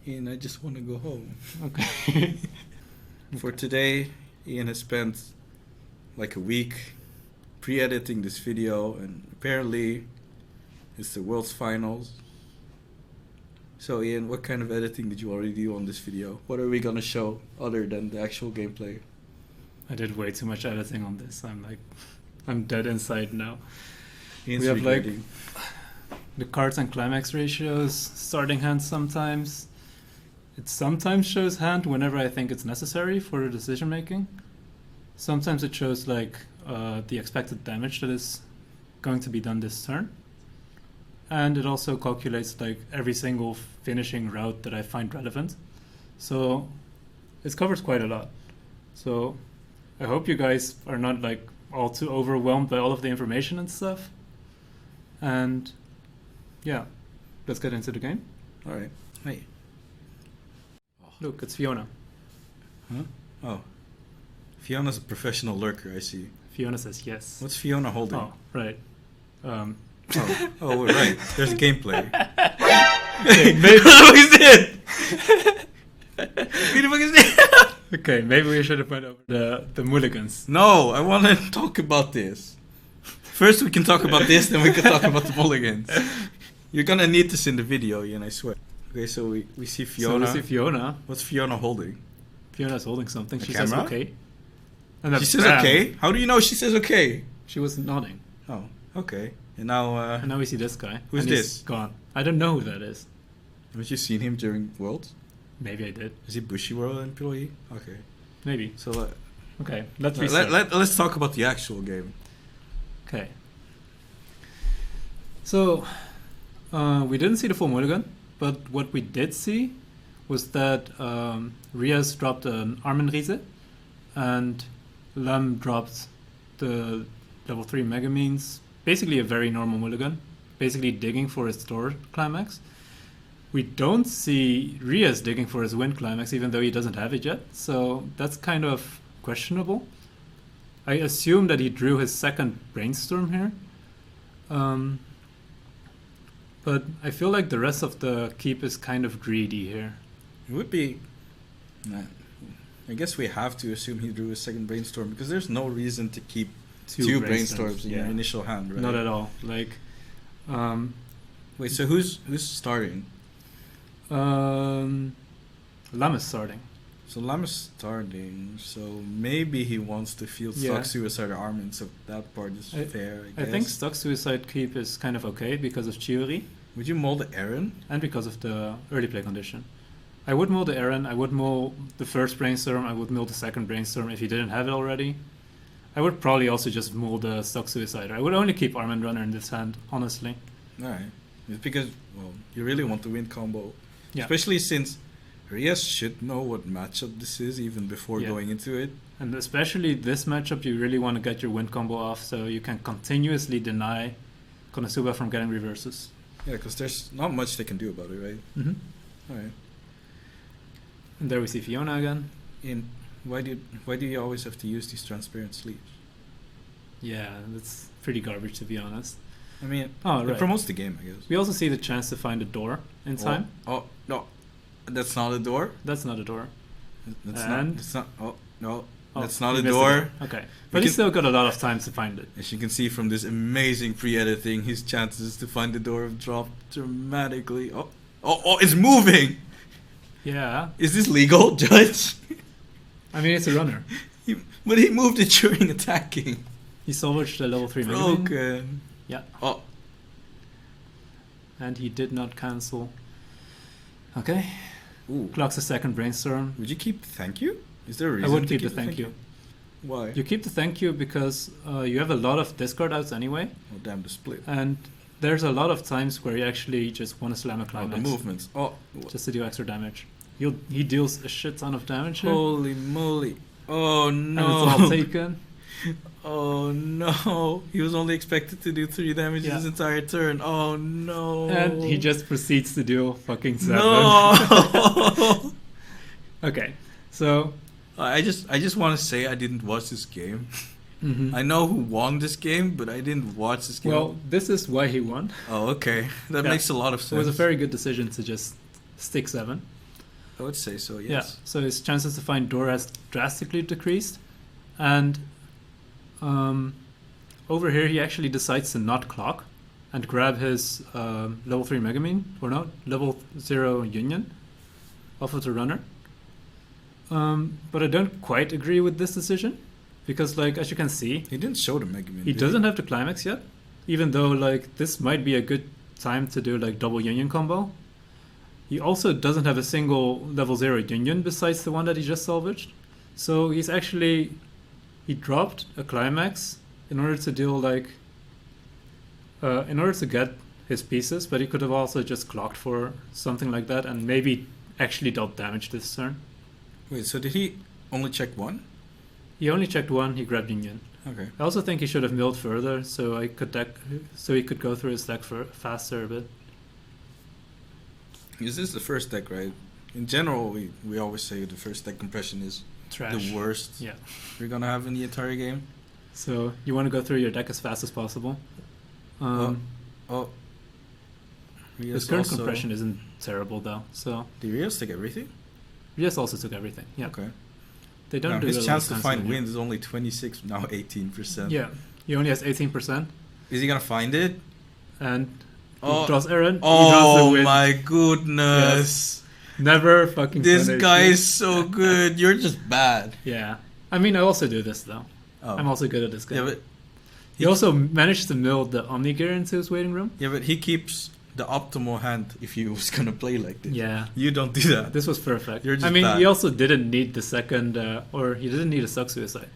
Ian, I just want to go home. Okay. For today, Ian has spent like a week pre-editing this video, and apparently it's the World's Finals. So Ian, what kind of editing did you already do on this video? What are we gonna show other than the actual gameplay? I did way too much editing on this. I'm dead inside now. Ian's We have regretting. the cards and climax ratios, starting hand sometimes. It sometimes shows hand whenever I think it's necessary for the decision making. Sometimes it shows the expected damage that is going to be done this turn. And it also calculates every single finishing route that I find relevant. So it covers quite a lot. So I hope you guys are not all too overwhelmed by all of the information and stuff. And yeah, let's get into the game. All right. Hey. Look, it's Fiona. Huh? Oh. Fiona's a professional lurker, I see. Fiona says yes. What's Fiona holding? Oh, right. Oh, we're right. There's gameplay. Okay, Who the fuck is this? Who the fuck is this? Okay, maybe we should have went over the Mulligans. No, I want to talk about this. First we can talk about this, then we can talk about the Mulligans. You're gonna need this in the video, Ian, I swear. Okay, so we see Fiona. So we see Fiona. What's Fiona holding? Fiona's holding something. A She camera? says okay. And then She says bam, okay? How do you know she says okay? She was nodding. Oh, okay. And now, And now we see this guy. Who's and he's this? Gone. I don't know who that is. haven't you seen him during Worlds? Maybe I did. Is he Bushy World employee? Okay. Maybe. So Okay, let's restart. let's talk about the actual game. Okay. So, we didn't see the full mulligan, but what we did see was that Riaz dropped an Armenriese, and Lam dropped the level 3 Megamines, basically a very normal mulligan, basically digging for his door climax. We don't see Riaz digging for his win climax, even though he doesn't have it yet, so that's kind of questionable. I assume that he drew his second brainstorm here. But I feel like the rest of the keep is kind of greedy here. It would be... Nah, I guess we have to assume he drew a second brainstorm, because there's no reason to keep two brainstorms in your initial hand, right? Not at all. Wait, so who's starting? Lam is starting. So Lam is starting, so maybe he wants to field stock suicide armament, so that part is fair, I guess. I think stock suicide keep is kind of okay because of Chiori. Would you mold the Aaron? And because of the early play condition. I would mold the Aaron, I would mold the first brainstorm, I would mold the second brainstorm if he didn't have it already. I would probably also just mold the stock suicider. I would only keep Armand Runner in this hand, honestly. Alright. It's because, well, you really want to win combo. Yeah. Especially since Riaz should know what matchup this is even before going into it. And especially this matchup, you really want to get your win combo off so you can continuously deny Konosuba from getting reverses. Yeah, because there's not much they can do about it, right? Mm-hmm. Alright. And there we see Fiona again. And why do you always have to use these transparent sleeves? Yeah, that's pretty garbage to be honest. I mean, right. It promotes the game, I guess. We also see the chance to find a door in time. Oh, no. That's not a door? That's not a door. That's not. Oh, no. Oh, that's not a missed door. Okay. But he's still got a lot of time to find it. As you can see from this amazing pre-editing, his chances to find the door have dropped dramatically. Oh, it's moving! Yeah. Is this legal, Judge? I mean, it's a runner. But he moved it during attacking. He salvaged the level 3 Broken. Yeah. Oh. And he did not cancel. Okay. Ooh. Clocks a second brainstorm. Would you keep thank you? Is there a reason I would to keep the thank you. Why? You keep the thank you because you have a lot of discard outs anyway. Oh, damn, the split. And there's a lot of times where you actually just want to slam a climax. Oh, the movements. Oh. Just to do extra damage. He deals a shit ton of damage here. Holy moly. Oh, no. And it's all taken. Oh, no. He was only expected to do 3 damage his entire turn. Oh, no. And he just proceeds to deal fucking 7. No. Okay, so... I just want to say I didn't watch this game. Mm-hmm. I know who won this game, but I didn't watch this game. Well, this is why he won. Oh, okay. That makes a lot of sense. It was a very good decision to just stick 7. I would say so, yes. Yeah, so his chances to find door has drastically decreased. And over here, he actually decides to not clock and grab his level 3 Megamine, or no, level 0 Union off of the runner. But I don't quite agree with this decision, because, like, as you can see, He didn't show the Megaman. he doesn't have the Climax yet, even though, like, this might be a good time to do, like, double Union combo. He also doesn't have a single level 0 Union besides the one that he just salvaged. So he's actually... He dropped a Climax in order to deal, like... in order to get his pieces, but he could have also just clocked for something like that and maybe actually dealt damage this turn. Wait, so did he only check one? He only checked one, he grabbed Union. Okay. I also think he should have milled further so he could go through his deck faster a bit. This is the first deck, right? In general, we always say the first deck compression is Trash. the worst Yeah. we're gonna have in the entire game. So you want to go through your deck as fast as possible. Oh. His current compression isn't terrible though. So Did Riaz take everything? Riaz also took everything. Yeah. Okay. They don't Now, do his a lot chance of to canceling find here. wins is only 26, now 18%. Yeah. He only has 18%. Is he gonna find it? And Oh. he draws Aaron. He draws the Oh win. my goodness. Never fucking This finished guy it. is so good. You're just bad. Yeah. I mean, I also do this though. Oh. I'm also good at this game. Yeah, but he also managed to mill the Omni Gear into his waiting room. he keeps the optimal hand if he was gonna play like this. Yeah. You don't do that. This was perfect. You're just I mean, bad. he also didn't need the second, or he didn't need a suck suicide.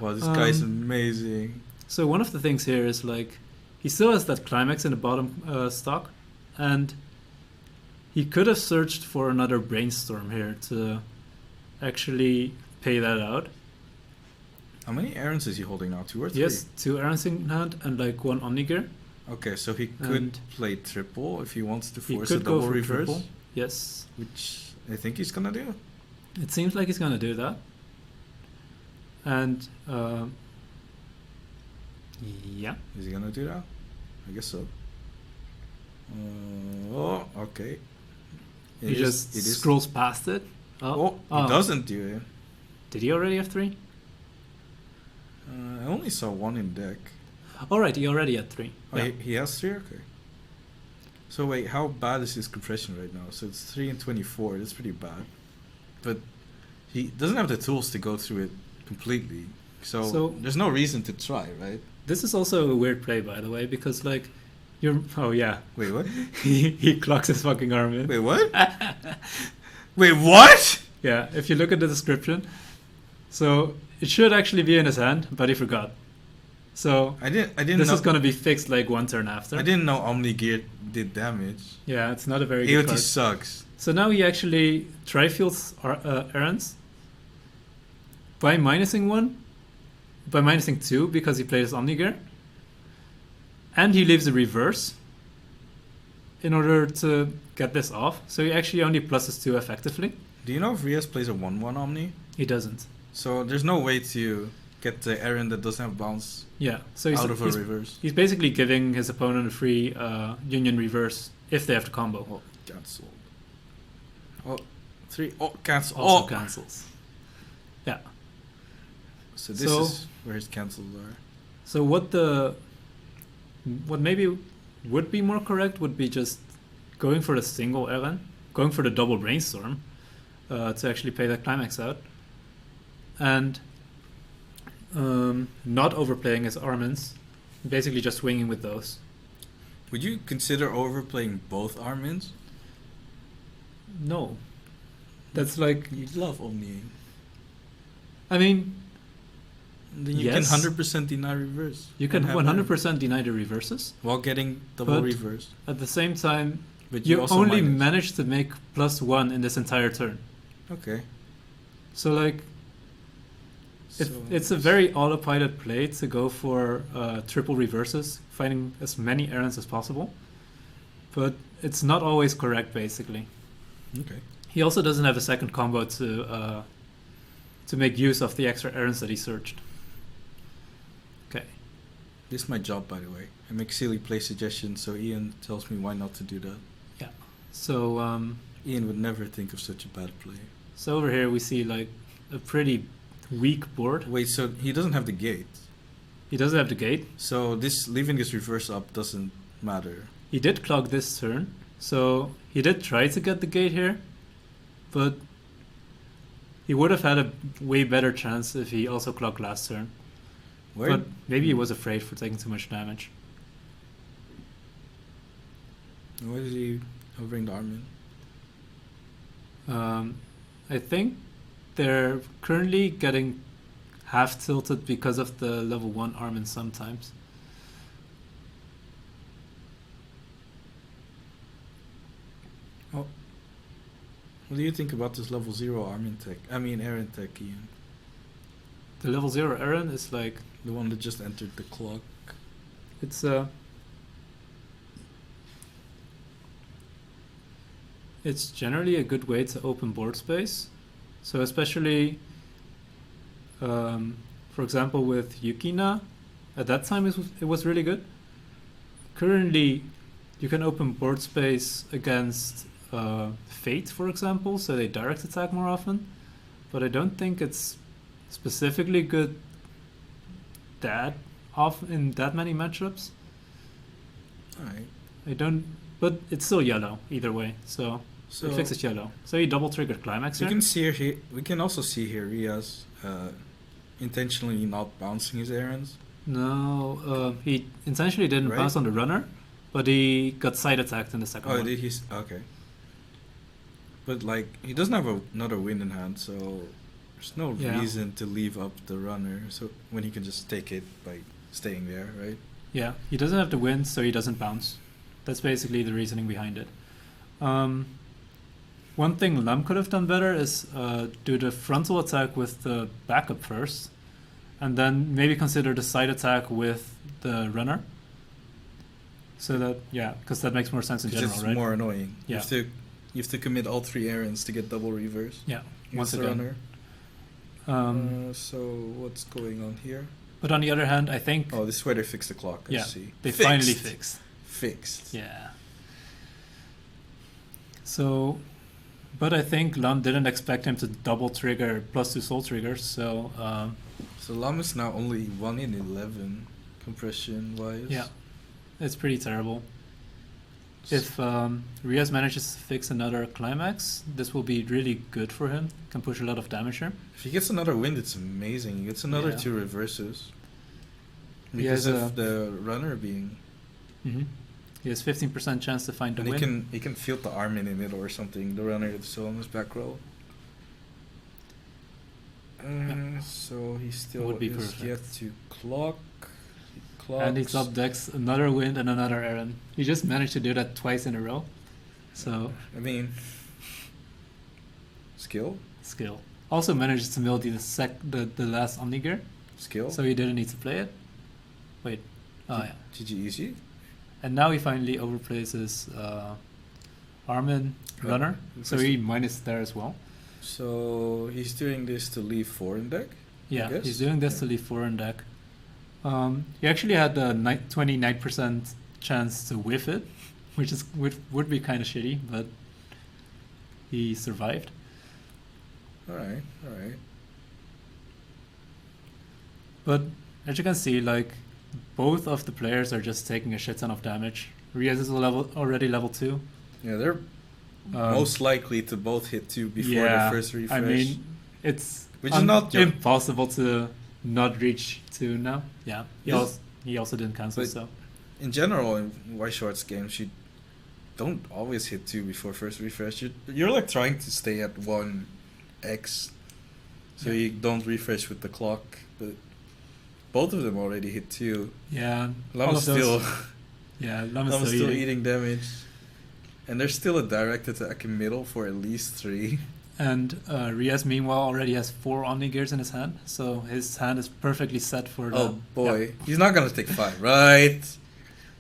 Wow, this guy's amazing. So one of the things here is, like, he still has that Climax in the bottom stock, and he could have searched for another Brainstorm here to actually pay that out. How many errands is he holding now? 2 or 3? He has 2 errands in hand and, like, 1 Omni Gear. Okay, so he could And play triple if he wants to He force a could go double for reverse, triple. Yes. which I think he's gonna do. It seems like he's going to do that. And, yeah. Is he gonna do that? I guess so. Oh, okay. He just scrolls past it. Oh, he doesn't do it. Did he already have 3? I only saw 1 in deck. Alright, he already had 3. Oh, Yeah. he has 3? Okay. So wait, how bad is his compression right now? So it's 3 and 24. That's pretty bad. But he doesn't have the tools to go through it completely. So there's no reason to try, right? This is also a weird play, by the way, because, like, you're... Oh, yeah. Wait, what? he clocks his fucking arm in. Wait, what? Wait, what? Yeah, if you look at the description. So, it should actually be in his hand, but he forgot. So, I didn't this know. is going to be fixed, like, 1 turn after. I didn't know Omni Gear did damage. Yeah, it's not a very good AOT card. sucks. So now he actually tri-fields errands by minusing 1, by minusing 2 because he plays Omni Gear, and he leaves a reverse in order to get this off. So he actually only pluses 2 effectively. Do you know if Riaz plays a 1/1 Omni? He doesn't. So there's no way to get the errand that doesn't have bounce Yeah, so out of a reverse. he's basically giving his opponent a free Union reverse if they have to combo. Oh, cancel. Oh, 3. Oh, cancel. Also Oh, cancels. Yeah. So this So- is where his cancels are. So what maybe would be more correct would be just going for the single errand, going for the double Brainstorm to actually pay that Climax out, and not overplaying his Armins, basically just swinging with those. Would you consider overplaying both Armins? No. That's like, You love Omni. I mean, Then you Yes. can 100% deny reverse. you can and have 100% deny the reverses. while getting double But- reverse. At the same time, But you also only minus. manage to make +1 in this entire turn. Okay. So, like, So it's a very autopilot play to go for triple reverses, finding as many errands as possible. But it's not always correct, basically. okay. He also doesn't have a second combo to make use of the extra errands that he searched. Okay. This is my job, by the way. I make silly play suggestions, so Ian tells me why not to do that. So Ian would never think of such a bad play. So over here we see like a pretty weak board. Wait, so he doesn't have the gate. He doesn't have the gate. So this leaving this reverse up doesn't matter. He did clock this turn, so he did try to get the gate here, but he would have had a way better chance if he also clocked last turn. Where? But maybe he was afraid for taking too much damage. Why is he hovering the arm in? I think they're currently getting half tilted because of the level 1 Armin sometimes. Oh. What do you think about this level 0 Armin tech? I mean Aaron tech, Ian. The level 0 Aaron is like... The one that just entered the clock. It's generally a good way to open board space. So especially, for example, with Yukina, at that time it was really good. Currently, you can open board space against Fate, for example, so they direct attack more often. But I don't think it's specifically good in that many matchups. Alright. I don't, but it's still yellow either way, so it fixes yellow. So he double triggered Climax here. We can also see here Riaz intentionally not bouncing his errands. No, he intentionally didn't bounce on the runner, but he got side attacked in the second one. Oh, did he? Okay. But like he doesn't have another win in hand, so there's no reason to leave up the runner. So when he can just take it by staying there, right? Yeah, he doesn't have the win, so he doesn't bounce. That's basically the reasoning behind it. One thing Lam could have done better is do the frontal attack with the backup first, and then maybe consider the side attack with the runner. So that, because that makes more sense in general, it's right? More annoying. Yeah. You have to commit all 3 errands to get double reverse. Yeah, once the again. Runner. So what's going on here? But on the other hand, I think... Oh, this is where they fixed the clock, I see. They finally fixed. Fixed. Yeah. So, but I think Lam didn't expect him to double trigger +2 soul triggers, so... So Lam is now only 1 in 11 compression-wise. Yeah, it's pretty terrible. If Riaz manages to fix another Climax, this will be really good for him. Can push a lot of damage here. If he gets another win, it's amazing. He gets another 2 reverses. Because of the runner being... Mm-hmm. He has 15% chance to find the win. He can field the arm in it or something. The runner is still on his back row. So he still is yet to clock. And he top decks another win and another errand. He just managed to do that twice in a row. So I mean, skill. Also manages to mill the last Omnigear. Skill. So he didn't need to play it. Wait. GG easy. And now he finally overplaces Armin runner. So he minus there as well. So he's doing this to leave 4 in deck? Yeah, he's doing this to leave 4 in deck. He actually had a 29% chance to whiff it, which would be kind of shitty, but he survived. Alright. But as you can see, like, both of the players are just taking a shit ton of damage. Riaz is already level 2. Yeah, they're most likely to both hit 2 before the first refresh. I mean, it's impossible to not reach 2 now. Yeah, he also didn't cancel. So in general, in Weiss Schwarz games, you don't always hit 2 before first refresh. You're like trying to stay at 1x, so you don't refresh with the clock. But both of them already hit 2. Yeah, Lam's still still eating damage, and there's still a direct attack in middle for at least 3. And Riaz, meanwhile, already has 4 Omnigears in his hand, so his hand is perfectly set for the... Oh boy, he's not gonna take 5, right?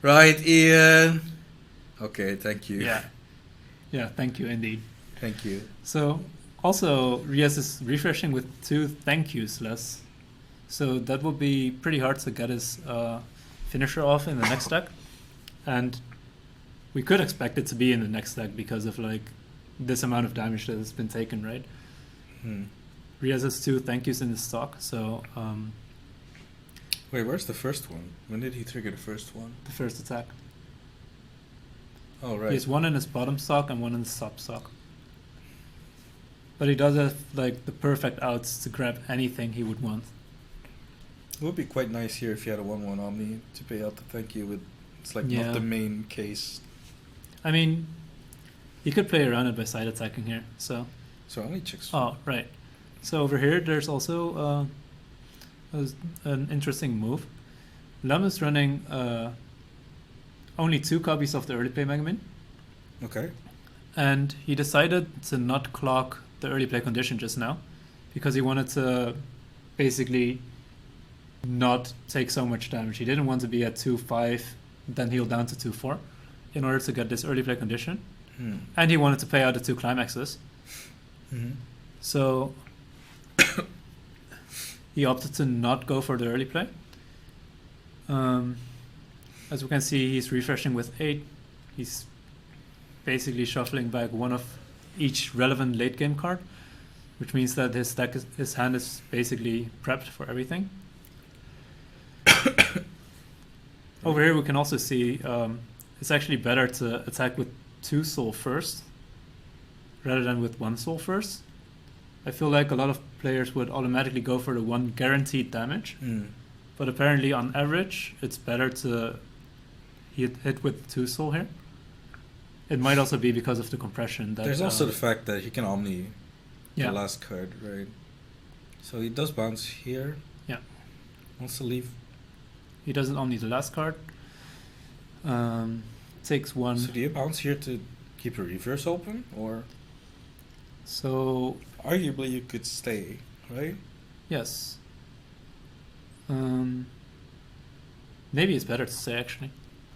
Right, Ian? Okay, thank you. Yeah, thank you, indeed. Thank you. So, also, Riaz is refreshing with 2 thank yous less, so that will be pretty hard to get his finisher off in the next deck, and we could expect it to be in the next deck because of, like, this amount of damage that has been taken, right? Hmm. Riaz has 2 thank yous in his stock, so Wait, where's the first one? When did he trigger the first one? the first attack. Oh, right. He has 1 in his bottom stock and 1 in his top stock. But he does have like the perfect outs to grab anything he would want. It would be quite nice here if you had a 1/1 Omni to pay out the thank you with. It's like Yeah. not the main case. I mean, you could play around it by side attacking here. So, only checks. oh right. So over here, there's also an interesting move. Lem is running only 2 copies of the early play Megamin, Okay. and he decided to not clock the early play condition just now because he wanted to basically not take so much damage. He didn't want to be at 2-5, then heal down to 2-4 in order to get this early play condition. And he wanted to pay out the 2 climaxes. Mm-hmm. So he opted to not go for the early play. As we can see, he's refreshing with 8. He's basically shuffling back 1 of each relevant late game card, which means that his hand is basically prepped for everything. Over here we can also see it's actually better to attack with 2 soul first rather than with 1 soul first. I feel like a lot of players would automatically go for the 1 guaranteed damage, but apparently on average it's better to hit with 2 soul here. It might also be because of the compression. That, There's also the fact that he can Omni yeah. the last card, right? So he does bounce here. Yeah. Wants to leave. He doesn't Omni the last card. Takes 1. So do you bounce here to keep a reverse open, or So arguably you could stay, right? yes. Maybe it's better to say actually.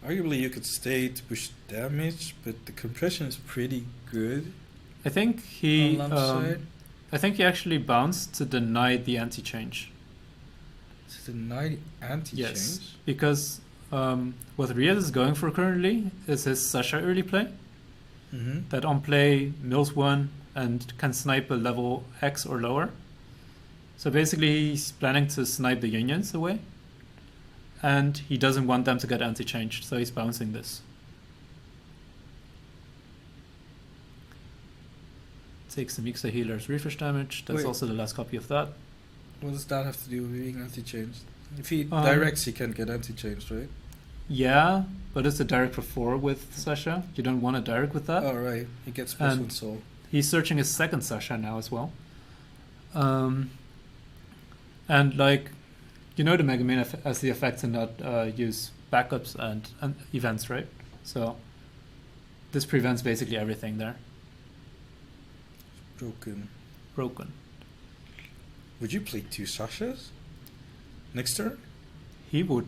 Arguably you could stay to push damage, but the compression is pretty good. I think he on Lam's side. I think he actually bounced to deny the anti-change. To deny the anti-change. Yes, because what Riaz is going for currently is his Sasha early play. Mm-hmm. That on play mills 1 and can snipe a level X or lower. So basically he's planning to snipe the unions away. And he doesn't want them to get anti-changed, so he's bouncing this. Takes the Mixa healer's refresh damage. That's Wait. also the last copy of that. What does that have to do with being anti-changed? If he directs, he can't get anti-changed, right? Yeah, but it's a direct for 4 with Sasha. You don't want a direct with that. Oh, right. He gets plus And 1 soul. He's searching his second Sasha now as well. And like, you know the Mega Man has the effect to not use backups and events, right? So this prevents basically everything there. Broken. Would you play 2 Sashas next turn? He would.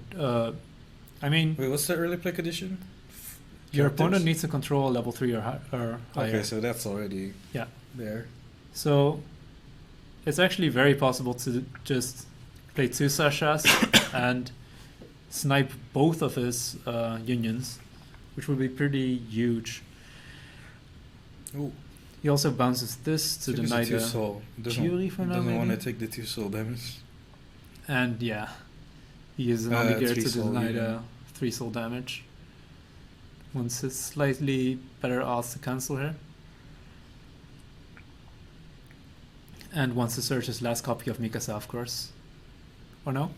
I mean, Wait, what's the early play condition? your Characters? opponent needs to control level 3 or higher. Okay, so that's already Yeah. there. So it's actually very possible to just play 2 Sashas and snipe both of his unions, which would be pretty huge. Ooh. He also bounces this to deny the 2 the soul. Fury for He now, doesn't want to maybe? take the 2 soul damage. And yeah, he uses an Omni-Gear 3 to soul, deny yeah. the 3 soul damage. Wants his slightly better odds to cancel here. And wants to search his last copy of Mikasa, of course. Or no?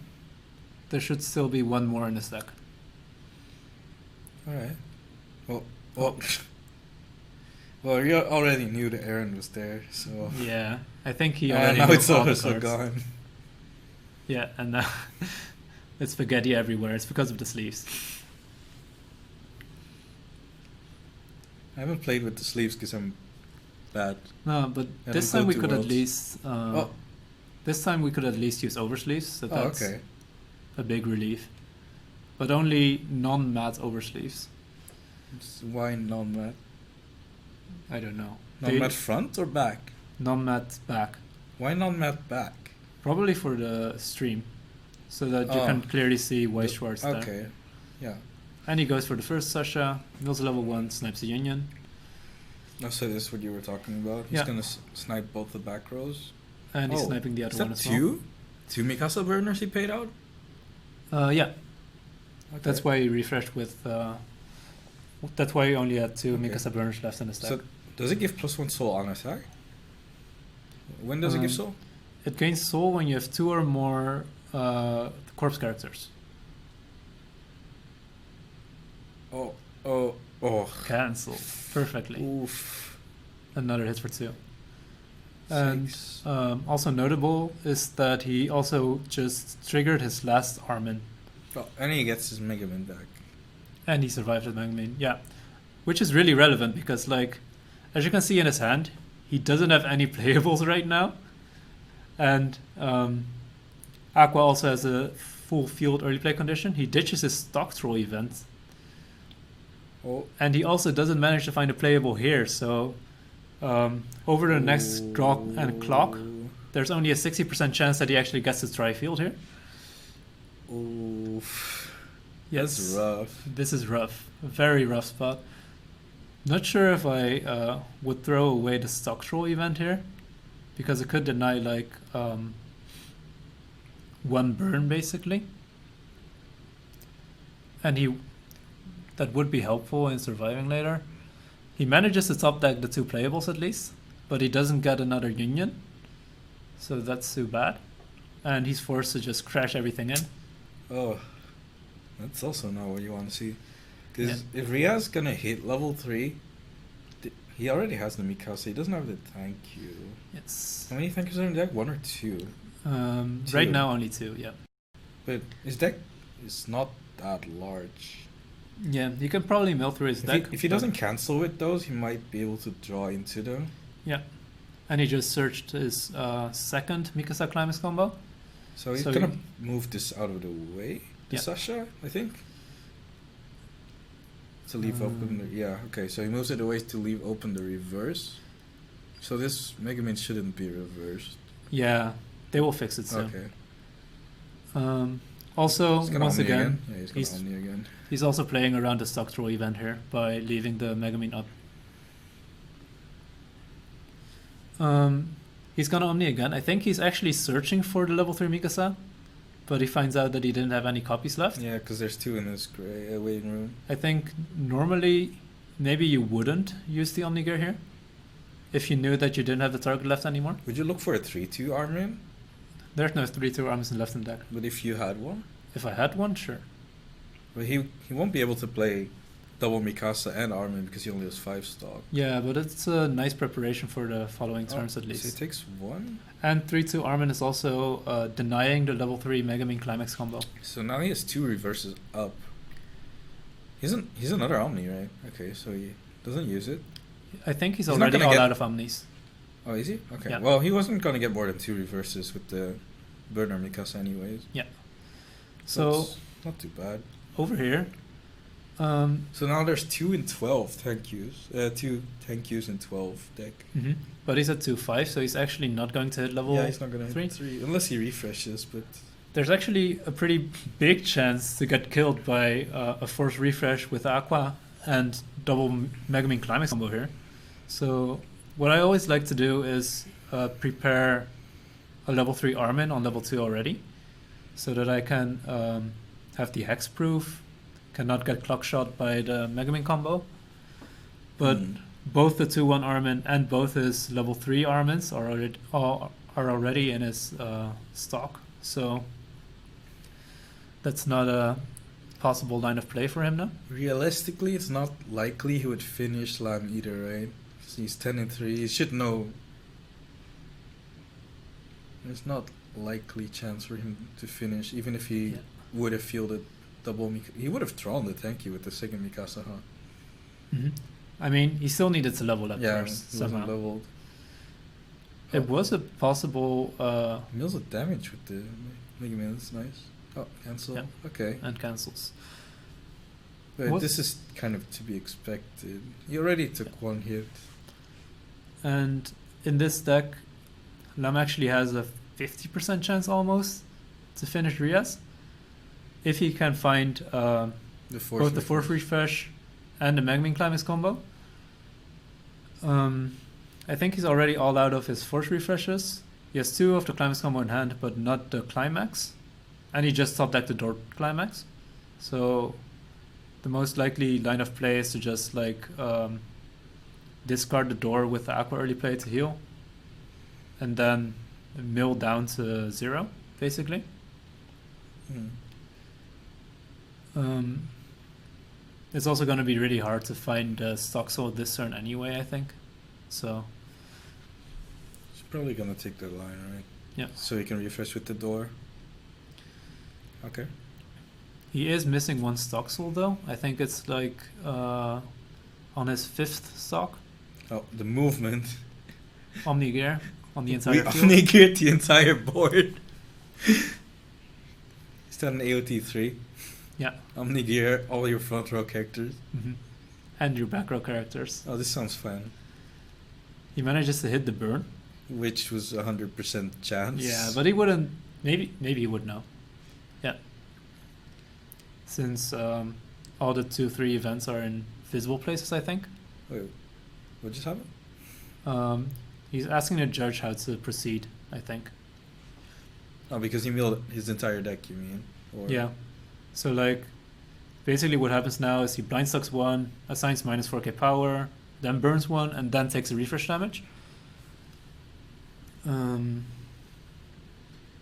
There should still be 1 more in his deck. Alright. Well, you already knew the Aaron was there, so. Yeah, I think he already now knows it's all the also cards. gone. Yeah, and now it's spaghetti everywhere. It's because of the sleeves. I haven't played with the sleeves because I'm bad. No, but I this don't time go we to could Worlds. at least. This time we could at least use oversleeves, so that's Okay. a big relief. But only non-matte oversleeves. Why non-matte? I don't know. Non-matte front or back? Non-matte back. Why non-matte back? Probably for the stream, so that you Oh. can clearly see Weiss Schwarz there. Okay, yeah. And he goes for the first Sasha, mills level 1, snipes a union. Oh, so this is what you were talking about? He's Yeah. gonna snipe both the back rows? And he's Oh, sniping the Is other one that as well. two Mikasa burners he paid out? Yeah, Okay. that's why he refreshed with. That's why he only had two Okay. Mikasa burners left in the stack. So does it give +1 soul on attack? When does it give soul? It gains soul when you have two or more corpse characters. Oh. Cancel. Perfectly. Oof. Another hit for two. And Six. also notable is that he also just triggered his last Armin. Oh, and he gets his Mega Man back. And he survived the Megamin, yeah. Which is really relevant because, like, as you can see in his hand, he doesn't have any playables right now. And Aqua also has a full field early play condition. He ditches his stock troll event. Oh. And he also doesn't manage to find a playable here. So over the next draw and clock, there's only a 60% chance that he actually gets to try field here. Oof. Yes. That's rough. This is rough. A very rough spot. Not sure if I would throw away the stock troll event here, because it could deny like one burn basically, and that would be helpful in surviving later. He manages to top deck the two playables at least, but he doesn't get another union, so that's too bad, and he's forced to just crash everything in. Oh, that's also not what you want to see. Because if Riaz gonna hit level 3, he already has the Mikasa. He doesn't have the thank you. Yes. How many thank yous are in the deck? 1 or 2? Two. Right now only two. Yeah. But his deck is not that large. Yeah, you can probably mill through his deck. If he doesn't cancel with those, he might be able to draw into them. Yeah, and he just searched his second Mikasa Climax combo. So he's gonna move this out of the way. Yeah. Sasha, I think. To leave open the, okay, so he moves it away to leave open the reverse. So this Mega Man shouldn't be reversed. Yeah, they will fix it soon. Okay. Also, He's gonna once Omni again, Yeah, he's gonna Omni again. he's also playing around the stock throw event here by leaving the Megamin up. He's gonna Omni again. I think he's actually searching for the level 3 Mikasa, but he finds out that he didn't have any copies left. Yeah, because there's 2 in this gray waiting room. I think normally maybe you wouldn't use the Omni gear here if you knew that you didn't have the target left anymore. Would you look for a 3-2 Armin? There's no 3-2 arms left in deck. But if you had one? If I had one, sure. But he won't be able to play double Mikasa and Armin because he only has 5 stock. Yeah, but it's a nice preparation for the following turns at least. So he takes 1? And 3-2 Armin is also denying the level 3 Megamin Climax combo. So now he has 2 reverses up. He's another Omni, right? Okay, so he doesn't use it. I think he's not already gonna all get- out of Omnis. Oh, is he? Okay. Yeah. Well, he wasn't going to get more than 2 reverses with the burner Mikasa anyways. Yeah. So it's not too bad. over here, So now there's 2 in 12 thank yous. 2 thank yous in 12 deck. but he's at 2-5, so he's actually not going to hit level Yeah, he's not going to 3. hit 3 unless he refreshes, but There's actually a pretty big chance to get killed by a forced refresh with Aqua and double Megamin Climax combo here. So what I always like to do is prepare a level 3 Armin on level 2 already, so that I can have the hex proof, cannot get clock shot by the Megamin combo. But both the 2-1 Armin and both his level 3 Armins are already in his stock, so that's not a possible line of play for him now. realistically, it's not likely he would finish Lam either, right? 'Cause he's 10 and 3. He should know. There's not likely chance for him to finish, even if he would have fielded double Mikasa. He would have drawn the thank you with the second Mikasa, huh? I mean, he still needed to level up Yeah, first he wasn't somehow. leveled. It was a possible Mills of damage with the Mega Man, that's nice. Oh, cancel. Yeah. Okay. and cancels. But this is kind of to be expected. He already took 1 hit. And in this deck, Lam actually has a 50% chance almost to finish Riaz if he can find The both the 4th refresh and the Megamin Climax combo. I think he's already all out of his force refreshes. He has 2 of the Climax combo in hand, but not the Climax. And he just top decked the door Climax. So the most likely line of play is to just like discard the door with the Aqua early play to heal. And then mill down to 0, basically. It's also going to be really hard to find stock soul this turn anyway, I think. So He's probably gonna take that line, right? Yeah. So he can refresh with the door. Okay. he is missing 1 stock soul though. I think it's like on his 5th stock. Oh, the movement. Omni gear on the We entire field. only get the entire board. Is that an AOT 3? Yeah. Omni gear, all your front row characters. Mm-hmm. And your back row characters. Oh, this sounds fun. He manages to hit the burn. Which was 100% chance. Yeah, but he wouldn't. Maybe he would know. Yeah. Since all the 2-3 events are in visible places, I think. Wait, what just happened? He's asking the judge how to proceed, I think. Oh, because he milled his entire deck, you mean? Or Yeah. So, like, basically what happens now is he blind stocks 1, assigns minus 4k power, then burns 1, and then takes a refresh damage.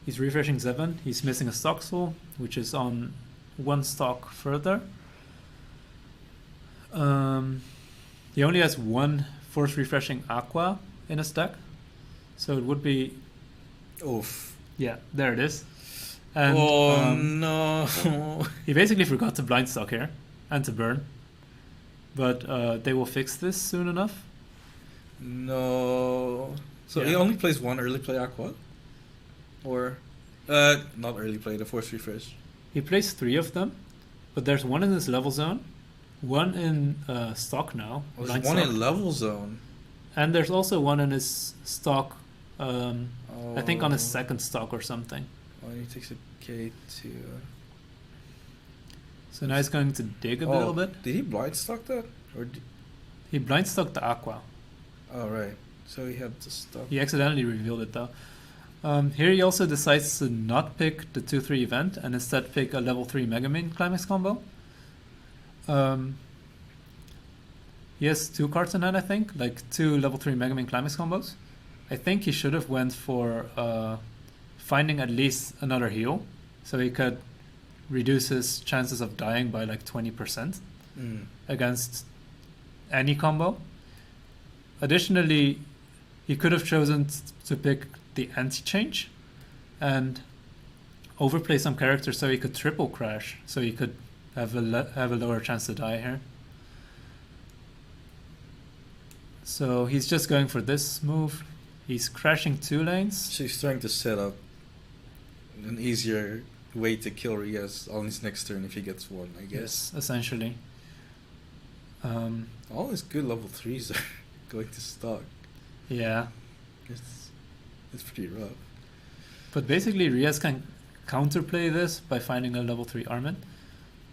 He's refreshing 7. He's missing a stock soul, which is on 1 stock further. He only has 1 force refreshing aqua in his deck. So it would be... Oof. Yeah, there it is. And, oh, no. he basically forgot to blind stock here and to burn. But they will fix this soon enough. No. So Yeah. he only plays 1 early play aqua? Or not early play, the force refresh. He plays 3 of them, but there's 1 in his level zone, 1 in stock now. Oh, there's blind 1 stock, in level zone. and there's also 1 in his stock. I think on his Oh. 2nd stock or something. Oh, he takes a K2. So now he's going to dig a Oh, little bit. Did he blind stock that? Or He blind stocked the aqua. oh, right. So he had to stop. He accidentally revealed it though. Here he also decides to not pick the 2-3 event and instead pick a level 3 Mega Main Climax combo. He has 2 cards in hand, I think, like 2 level 3 Mega Man Climax combos. I think he should have went for finding at least another heal, so he could reduce his chances of dying by like 20% against any combo. Additionally, he could have chosen to pick the anti-change and overplay some characters so he could triple crash, so he could have a lower chance to die here. So he's just going for this move. He's crashing 2 lanes. So he's trying to set up an easier way to kill Riaz on his next turn if he gets 1, I guess. Yes, essentially. All his good level 3s are going to stock. Yeah. It's pretty rough. But basically Riaz can counterplay this by finding a level 3 Armin.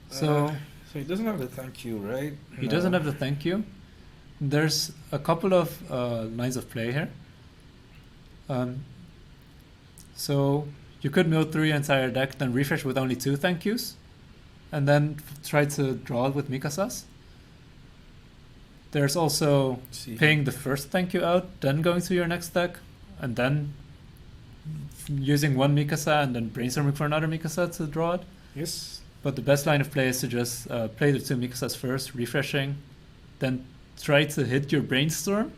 So he doesn't have the thank you, right? he doesn't have the thank you. There's a couple of lines of play here. So you could mill through your entire deck, then refresh with only 2 thank yous, and then try to draw it with Mikasas. There's also paying the first thank you out, then going to your next deck, and then using 1 Mikasa and then brainstorming for another Mikasa to draw it. Yes. But the best line of play is to just play the 2 Mikasas first, refreshing, then try to hit your brainstorm,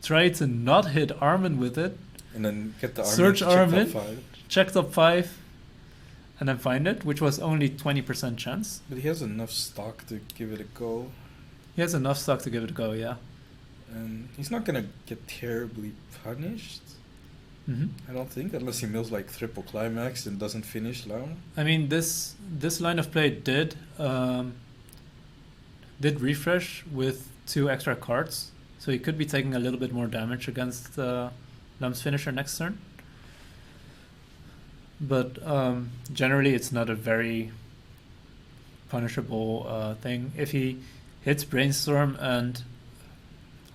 try to not hit Armin with it, And then get the Armin. search Armin, top 5. check top 5, and then find it, which was only 20% chance. But he has enough stock to give it a go. He has enough stock to give it a go, yeah. And he's not going to get terribly punished, I don't think, unless he mills like triple climax and doesn't finish long. I mean, this line of play did refresh with 2 extra cards, so he could be taking a little bit more damage against Lum's finisher next turn. But generally, it's not a very punishable thing. If he hits brainstorm and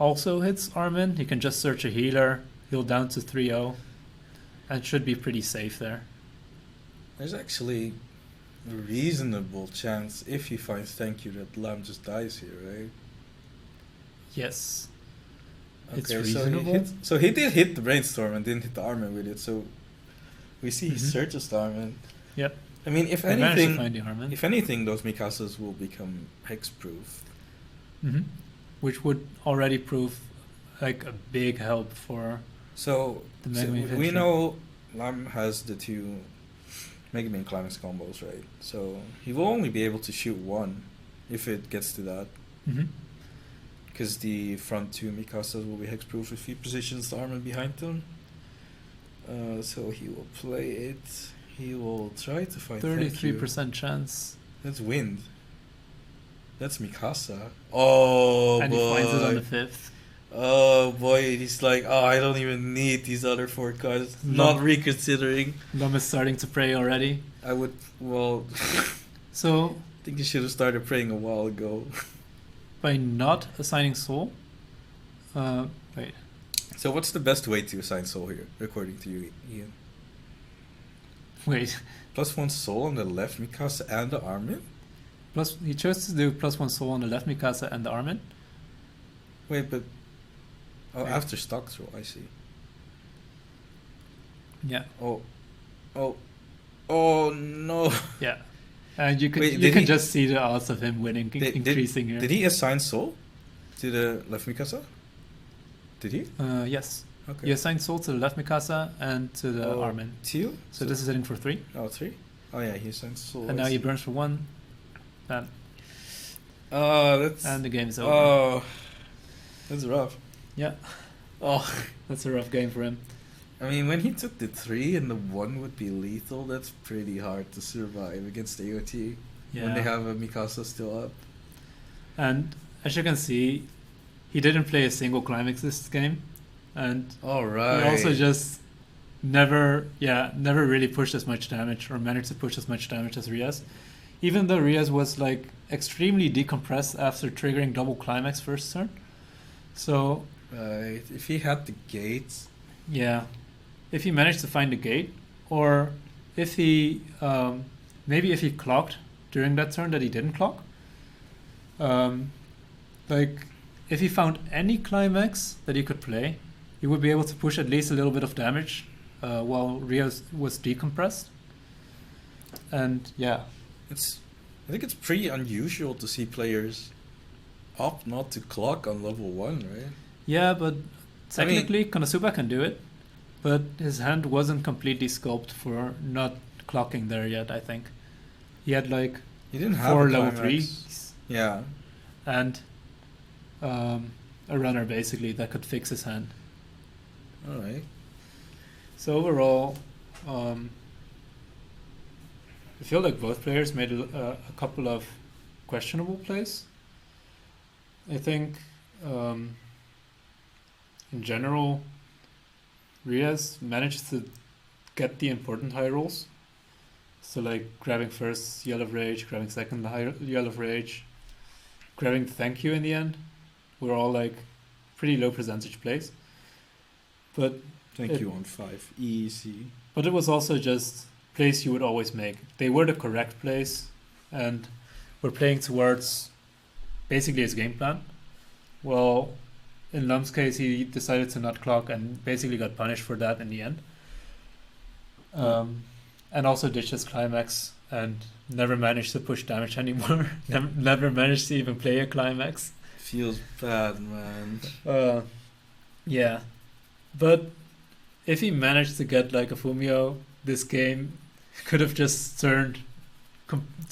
also hits Armin. He can just search a healer, heal down to 3-0, and should be pretty safe there. There's actually a reasonable chance if he finds thank you that Lam just dies here, right? Yes. Okay, It's reasonable. So he did hit the Brainstorm and didn't hit the Armin with it, so we see he searches the Armin. Yep. I mean, if He managed to anything, find the Armin. if anything, those Mikasas will become hexproof. Which would already prove like a big help for So, the Mega Man we Adventure. know Lam has the 2 Mega Man Climax combos, right? So he will only be able to shoot 1 if it gets to that. Because the front 2 Mikasas will be hexproof if he positions the Armin behind them. So he will play it. He will try to find 33% chance. That's wind. That's Mikasa. Oh, And boy. he finds it on the 5th. Oh boy, he's like, oh, I don't even need these other 4 cards. Not reconsidering. Lum is starting to pray already. I would, well, So I think you should have started praying a while ago. by not assigning soul, wait. So what's the best way to assign soul here, according to you, Ian? Wait. +1 soul on the left Mikasa and the Armin? Plus, he chose to do +1 soul on the left Mikasa and the Armin. Wait, but... Oh, Wait. after stock throw, I see. Yeah. Oh no. Yeah. And you can Wait, you did can he- just see the odds of him winning increasing here. Did he assign soul to the left Mikasa? Did he? Yes. Okay. You assign soul to the left Mikasa and to the Oh, Armin. 2? So this is hitting for 3. Oh, 3? Oh yeah, he assigned soul. And I now he see. burns for 1. Bam. Oh, that's... And the game is over. Oh, that's rough. Yeah. Oh, That's a rough game for him. I mean, when he took the 3 and the 1 would be lethal, that's pretty hard to survive against AOT Yeah. when they have a Mikasa still up. And as you can see, he didn't play a single Climax this game. And All right. he also just never really pushed as much damage or managed to push as much damage as Riaz. Even though Riaz was like extremely decompressed after triggering double Climax first turn. So Right. If he had the gates, yeah, if he managed to find the gate, or if he maybe if he clocked during that turn that he didn't clock, like if he found any Climax that he could play, he would be able to push at least a little bit of damage while Riaz was decompressed. And yeah, I think it's pretty unusual to see players opt not to clock on level 1, right? yeah, but technically Konosuba can do it, but his hand wasn't completely scoped for not clocking there yet. I think he had like He didn't have 4 a level Climax. 3s Yeah. and a runner basically that could fix his hand. All right. So overall, I feel like both players made a couple of questionable plays. I think in general, Riaz managed to get the important high rolls. So like grabbing first Yell of Rage, grabbing second Yell of Rage, grabbing Thank You in the end were all like pretty low percentage plays. But Thank you on 5. Easy. But it was also just plays you would always make. They were the correct plays and were playing towards basically his game plan. Well, in Lum's case, he decided to not clock and basically got punished for that in the end. And also ditched his Climax and never managed to push damage anymore. never managed to even play a Climax. Feels bad, man. Yeah. But if he managed to get like a Fumio, this game could have just turned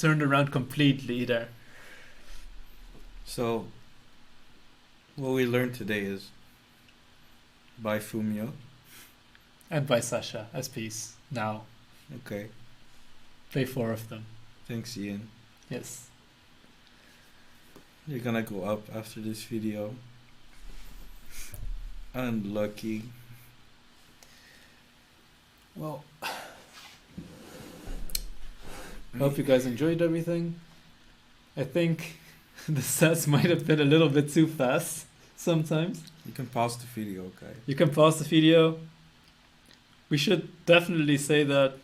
around completely there. So, what we learned today is buy Fumio. And by Sasha as piece now. Okay. Play 4 of them. Thanks, Ian. Yes. You're gonna go up after this video. Unlucky. Well, hope you guys enjoyed everything. I think the sets might have been a little bit too fast. sometimes. You can pause the video, guys. You can pause the video. We should definitely say that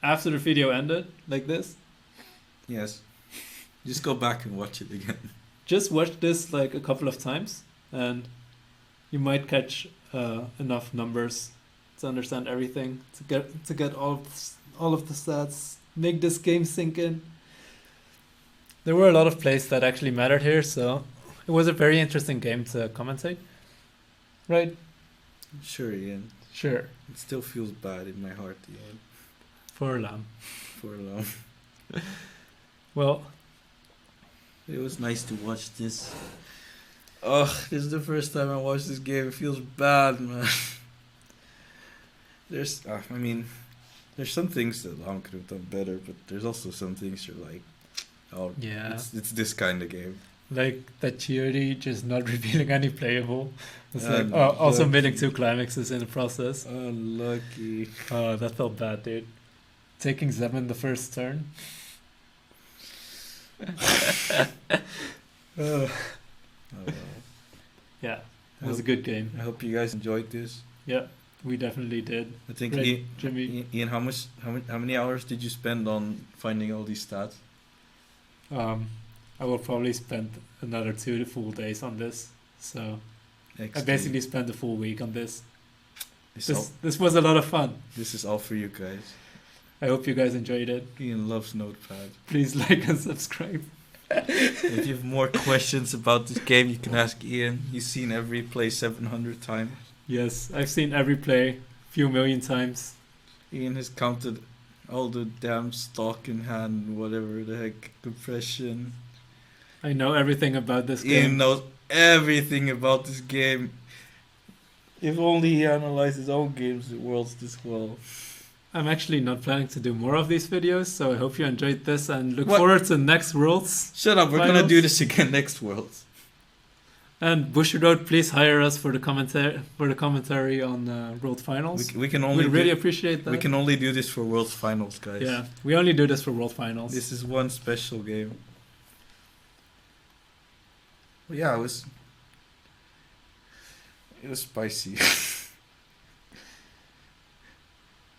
after the video ended, like this, Yes. Just go back and watch it again. just watch this like a couple of times, and you might catch enough numbers to understand everything, to get all of the stats, make this game sink in. There were a lot of plays that actually mattered here, so it was a very interesting game to commentate. Right? Sure, Ian. Sure. It still feels bad in my heart, Ian. For Lam. For long. Well, It was nice to watch this. Ugh, this is the first time I watched this game. It feels bad, man. There's some things that Lam could have done better, but there's also some things you're like, oh, yeah. it's this kind of game. Like that Theory just not revealing any playable. It's like, Unlucky. also milling 2 climaxes in the process. Unlucky. Oh, that felt bad, dude. Taking Zeman the first turn. Oh, well. Yeah, it was a good game. I hope you guys enjoyed this. Yeah, we definitely did. I think Right, Jimmy. Ian, how many hours did you spend on finding all these stats? I will probably spend another 2 full days on this. So I basically spent a full week on this. This was a lot of fun. This is all for you guys. I hope you guys enjoyed it. Ian loves Notepad. Please like and subscribe. If you have more questions about this game, you can ask Ian. He's seen every play 700 times. Yes, I've seen every play few million times. Ian has counted all the damn stock in hand, whatever the heck, compression. I know everything about this Ian game. knows everything about this game. If only he analyzed his own games, the world's this well. I'm actually not planning to do more of these videos, so I hope you enjoyed this and look What? forward to next Worlds. Shut up, we're Finals. gonna do this again next Worlds. And Bushiroad, please hire us for the commentary on World Finals. We can only We'd really appreciate that. we can only do this for Worlds Finals, guys. Yeah, we only do this for World Finals. This is one special game. Well, yeah, it was spicy.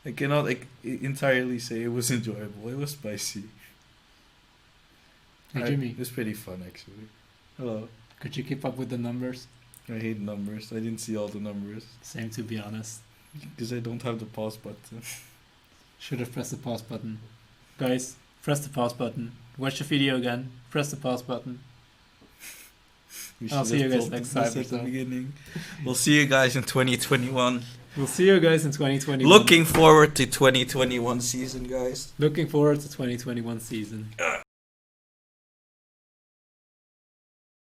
I cannot entirely say it was enjoyable. It was spicy. Hey Jimmy, It was pretty fun, actually. Hello. could you keep up with the numbers? I hate numbers. I didn't see all the numbers Same, to be honest. because I don't have the pause button. Should have pressed the pause button. Guys, press the pause button. Watch the video again. Press the pause button. We I'll should see have you guys told next this time or at the so. beginning. We'll see you guys in 2021. We'll see you guys in 2021. Looking forward to 2021 season, guys. Looking forward to 2021 season.